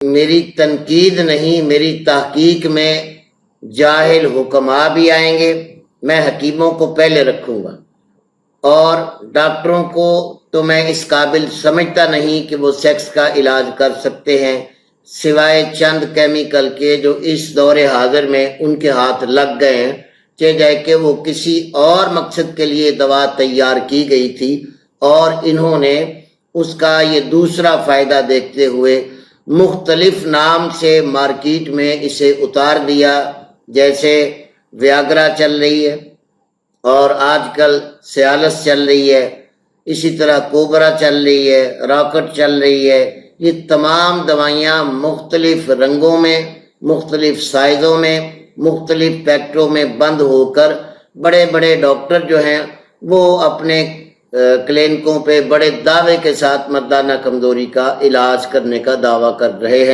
میری تنقید نہیں، میری تحقیق میں جاہل حکما بھی آئیں گے، میں حکیموں کو پہلے رکھوں گا، اور ڈاکٹروں کو تو میں اس قابل سمجھتا نہیں کہ وہ سیکس کا علاج کر سکتے ہیں، سوائے چند کیمیکل کے جو اس دور حاضر میں ان کے ہاتھ لگ گئے ہیں، جائے کہ وہ کسی اور مقصد کے لیے دوا تیار کی گئی تھی اور انہوں نے اس کا یہ دوسرا فائدہ دیکھتے ہوئے مختلف نام سے مارکیٹ میں اسے اتار دیا، جیسے ویاگرا چل رہی ہے اور آج کل سیالس چل رہی ہے، اسی طرح کوبرا چل رہی ہے، راکٹ چل رہی ہے۔ یہ تمام دوائیاں مختلف رنگوں میں، مختلف سائزوں میں، مختلف پیکٹوں میں بند ہو کر بڑے بڑے ڈاکٹر جو ہیں وہ اپنے کلینکوں پہ بڑے دعوے کے ساتھ مردانہ کمزوری کا علاج کرنے کا دعویٰ کر رہے ہیں۔